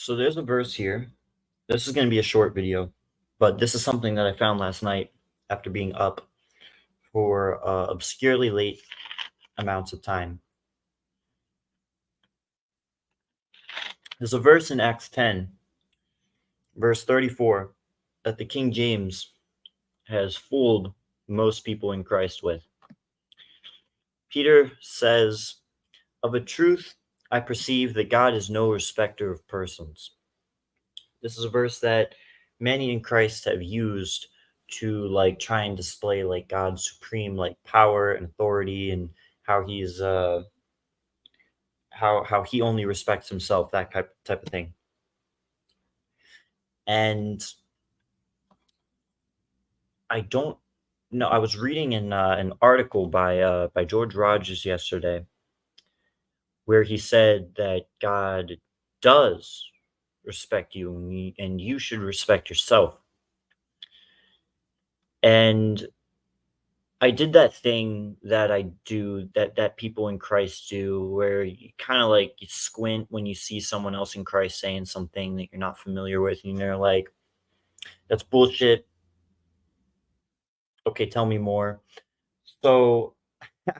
So there's a verse here. This is going to be a short video, but this is something that I found last night after being up for obscurely late amounts of time. There's a verse in Acts 10, verse 34, that the King James has fooled most people in Christ with. Peter says, "Of a truth, I perceive that God is no respecter of persons." This is a verse that many in Christ have used to try and display God's supreme power and authority, and how he's how he only respects himself, that type of thing. And I don't know. I was reading an article by George Rogers yesterday, where he said that God does respect you, and you should respect yourself. And I did that thing that I do, that people in Christ do, where you kind of you squint when you see someone else in Christ saying something that you're not familiar with, and you're like, "That's bullshit. Okay, tell me more." So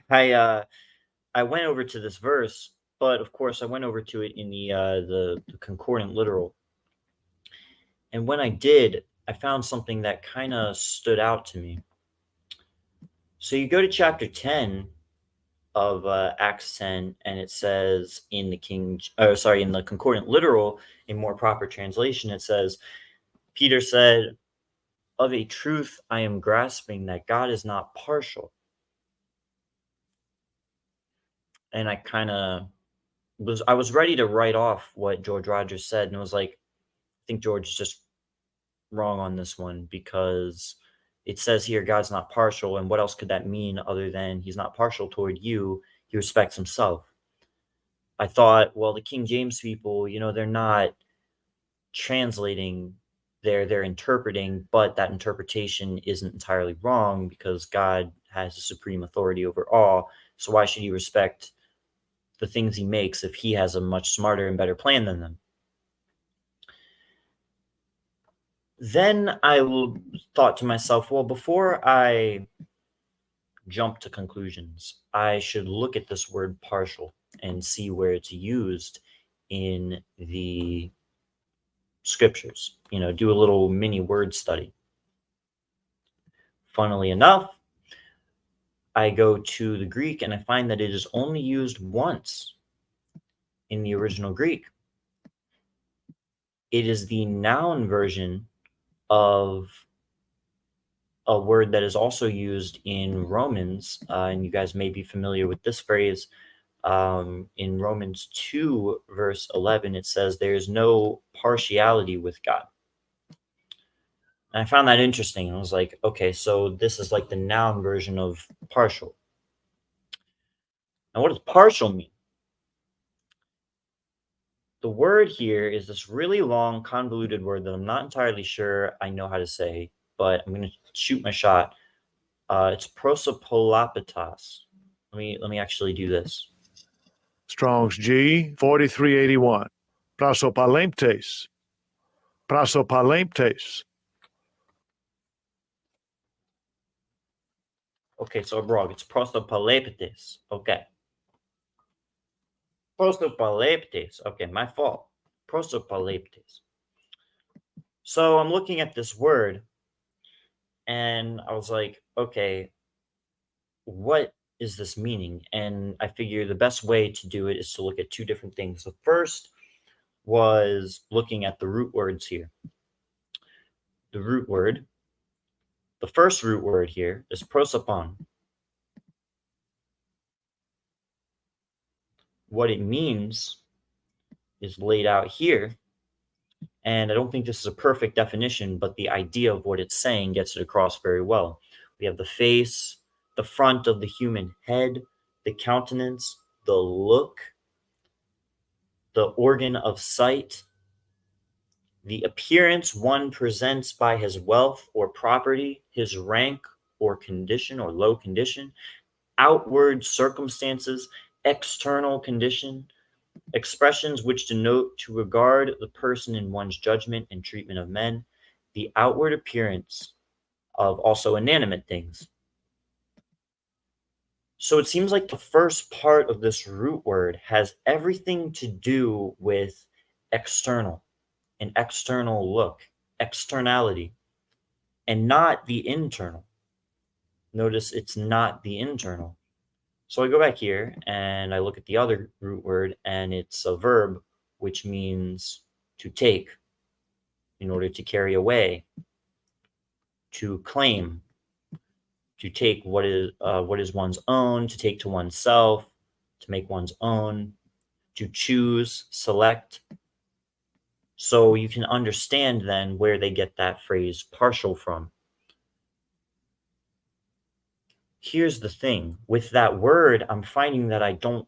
I I went over to this verse, but of course I went over to it in the concordant literal. And when I did, I found something that kind of stood out to me. So you go to chapter 10 of Acts 10, and it says in the concordant literal, in more proper translation, it says, Peter said, "Of a truth I am grasping that God is not partial." And I was ready to write off what George Rogers said, and was like, I think George is just wrong on this one, because it says here God's not partial, and what else could that mean other than he's not partial toward you, he respects himself. I thought, well, the King James people, they're not translating, they're interpreting, but that interpretation isn't entirely wrong, because God has the supreme authority over all. So why should he respect the things he makes if he has a much smarter and better plan than them? Then I thought to myself, well, before I jump to conclusions, I should look at this word partial and see where it's used in the scriptures, do a little mini word study. Funnily enough, I go to the Greek and I find that it is only used once in the original Greek. It is the noun version of a word that is also used in Romans, and you guys may be familiar with this phrase. In Romans 2, verse 11, it says, "There is no partiality with God." And I found that interesting. I was like, okay, so this is like the noun version of partial. Now, what does partial mean? The word here is this really long, convoluted word that I'm not entirely sure I know how to say, but I'm going to shoot my shot. It's prosopolapitas. Let me actually do this. Strong's G 4381. Prosopalemptes. Prosopalemptes. Okay, so I'm wrong. It's prosopalapitis. Okay. Prosopalaptes. Okay, my fault. Prosopalaptes. So I'm looking at this word, and I was like, okay, what is this meaning? And I figure the best way to do it is to look at two different things. The first was looking at the root words here. The first root word here is prosopon. What it means is laid out here. And I don't think this is a perfect definition, but the idea of what it's saying gets it across very well. We have the face, the front of the human head, the countenance, the look, the organ of sight, the appearance one presents by his wealth or property, his rank or condition or low condition, outward circumstances, external condition, expressions which denote to regard the person in one's judgment and treatment of men, the outward appearance of also inanimate things. So it seems like the first part of this root word has everything to do with external, an external look, externality, and not the internal. Notice it's not the internal. So I go back here and I look at the other root word, and it's a verb, which means to take, in order to carry away, to claim, to take what is one's own, to take to oneself, to make one's own, to choose, select. So you can understand then where they get that phrase partial from. Here's the thing. With that word, I'm finding that I don't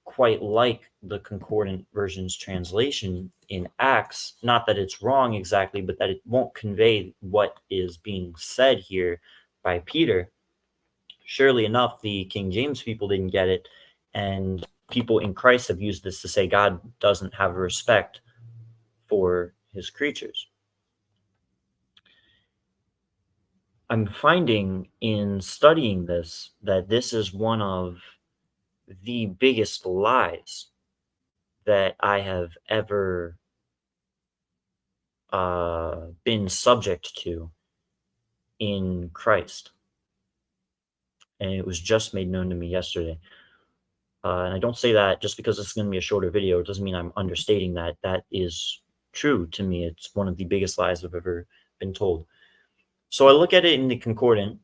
quite like the concordant version's translation in Acts. Not that it's wrong exactly, but that it won't convey what is being said here by Peter. Surely enough, the King James people didn't get it, and people in Christ have used this to say God doesn't have a respect for his creatures. I'm finding in studying this that this is one of the biggest lies that I have ever been subject to in Christ. And it was just made known to me yesterday. And I don't say that just because this is going to be a shorter video. It doesn't mean I'm understating that. That is true to me. It's one of the biggest lies I've ever been told. So I look at it in the concordant,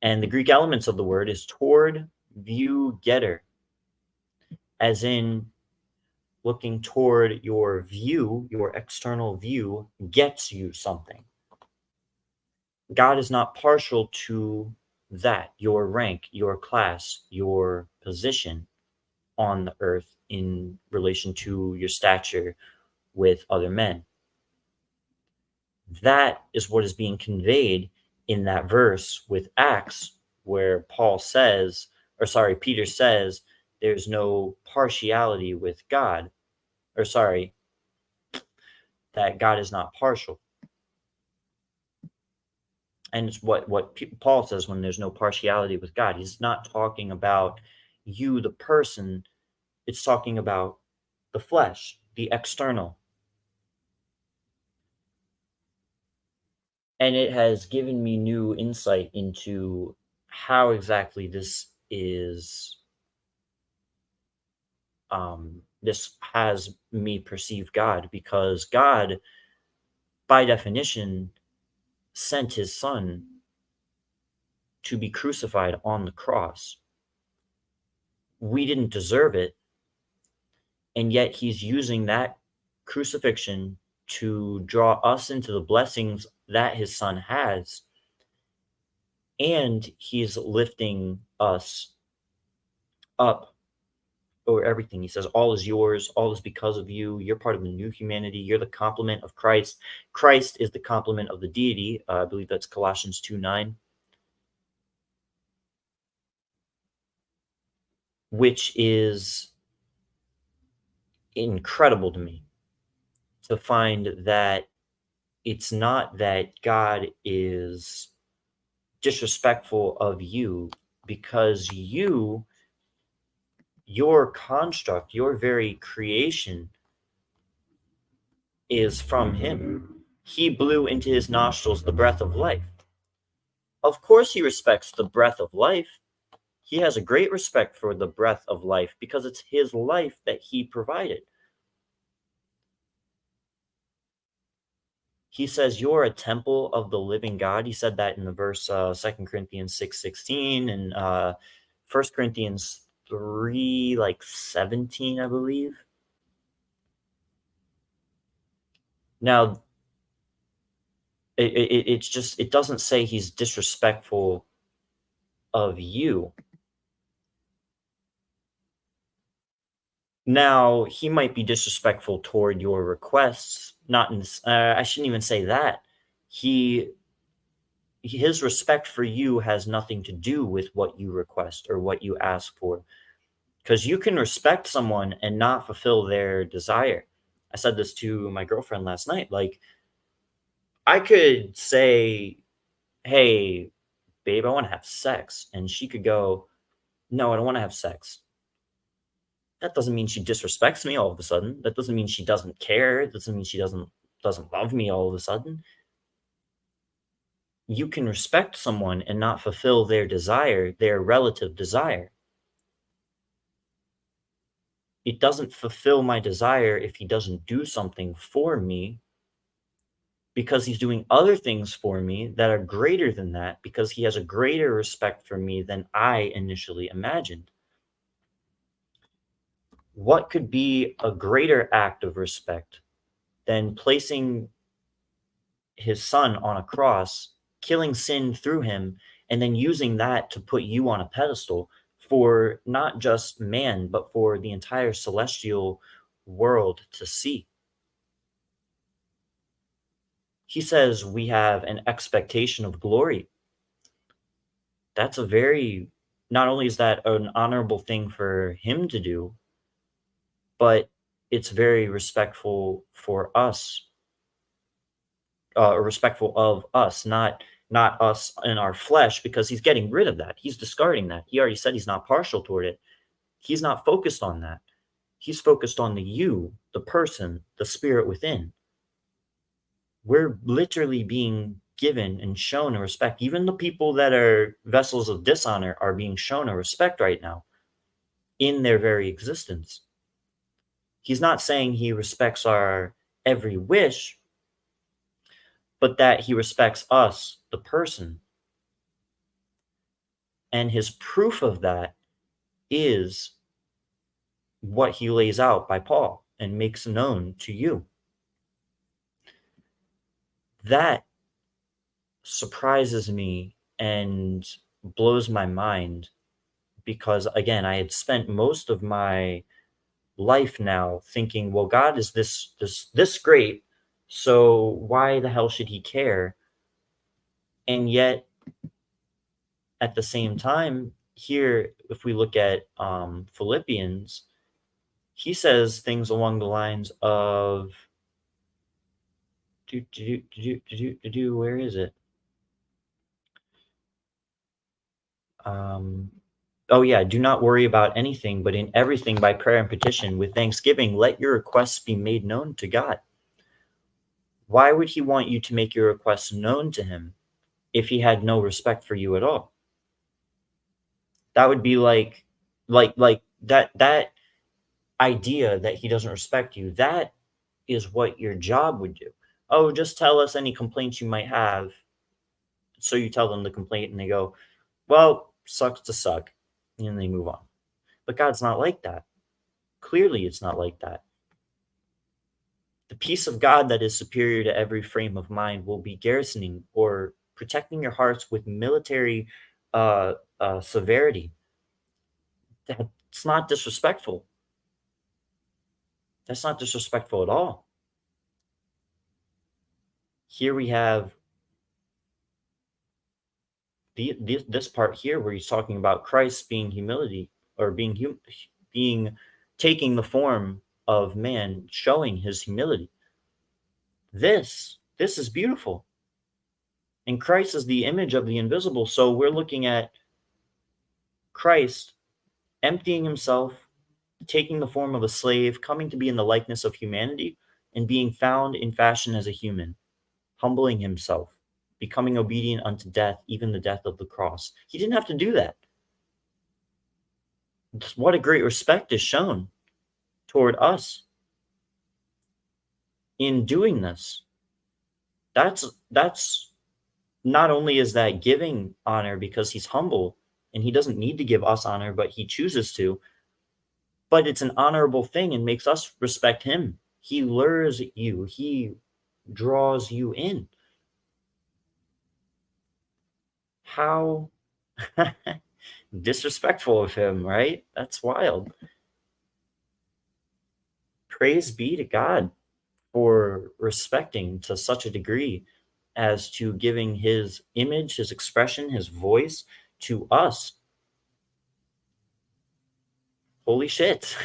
and the Greek elements of the word is toward, view, getter, as in looking toward your view, your external view gets you something. God is not partial to that, your rank, your class, your position on the earth in relation to your stature with other men. That is what is being conveyed in that verse with Acts, where Peter says, there's no partiality with God, that God is not partial. And it's what Paul says when there's no partiality with God. He's not talking about you, the person. It's talking about the flesh, the external. And it has given me new insight into how exactly this is, this has me perceive God, because God, by definition, sent his son to be crucified on the cross. We didn't deserve it, and yet he's using that crucifixion to draw us into the blessings that his son has, and he's lifting us up over everything. He says, all is yours, all is because of you. You're part of the new humanity. You're the complement of Christ. Christ is the complement of the deity. I believe that's Colossians 2:9. Which is incredible to me, to find that it's not that God is disrespectful of you, because your construct, your very creation is from him. He blew into his nostrils the breath of life. Of course he respects the breath of life. He has a great respect for the breath of life because it's his life that he provided. He says, you're a temple of the living God. He said that in the verse 2 Corinthians 6:16 and 1 Corinthians 3:17, I believe. Now, it doesn't say he's disrespectful of you. Now, he might be disrespectful toward your requests. Not in I shouldn't even say that. His respect for you has nothing to do with what you request or what you ask for. Because you can respect someone and not fulfill their desire. I said this to my girlfriend last night. Like, I could say, hey, babe, I want to have sex. And she could go, no, I don't want to have sex. That doesn't mean she disrespects me all of a sudden. That doesn't mean she doesn't care. It doesn't mean she doesn't love me all of a sudden. You can respect someone and not fulfill their desire, their relative desire. It doesn't fulfill my desire if he doesn't do something for me, because he's doing other things for me that are greater than that, because he has a greater respect for me than I initially imagined. What could be a greater act of respect than placing his son on a cross, killing sin through him, and then using that to put you on a pedestal for not just man, but for the entire celestial world to see? He says we have an expectation of glory. That's a very, not only is that an honorable thing for him to do, but it's very respectful for us, respectful of us, not us in our flesh, because he's getting rid of that. He's discarding that. He already said he's not partial toward it. He's not focused on that. He's focused on the you, the person, the spirit within. We're literally being given and shown a respect. Even the people that are vessels of dishonor are being shown a respect right now in their very existence. He's not saying he respects our every wish, but that he respects us, the person. And his proof of that is what he lays out by Paul and makes known to you. That surprises me and blows my mind, because again, I had spent most of my life now thinking, well, God is this great, so why the hell should he care? And yet at the same time, here, if we look at Philippians, he says things along the lines of, where is it? Oh yeah, do not worry about anything, but in everything by prayer and petition with thanksgiving, let your requests be made known to God. Why would he want you to make your requests known to him if he had no respect for you at all? That would be like that idea that he doesn't respect you. That is what your job would do. Oh, just tell us any complaints you might have. So you tell them the complaint and they go, well, sucks to suck. And they move on. But God's not like that. Clearly, it's not like that. The peace of God that is superior to every frame of mind will be garrisoning or protecting your hearts with military severity. That's not disrespectful. That's not disrespectful at all. Here we have this part here where he's talking about Christ being humility, or being taking the form of man, showing his humility. This is beautiful. And Christ is the image of the invisible. So we're looking at Christ emptying himself, taking the form of a slave, coming to be in the likeness of humanity, and being found in fashion as a human, humbling himself, becoming obedient unto death, even the death of the cross. He didn't have to do that. What a great respect is shown toward us in doing this. That's not only is that giving honor because he's humble and he doesn't need to give us honor, but he chooses to, but it's an honorable thing and makes us respect him. He lures you, he draws you in. How disrespectful of him, right? That's wild. Praise be to God for respecting to such a degree as to giving his image, his expression, his voice to us. Holy shit.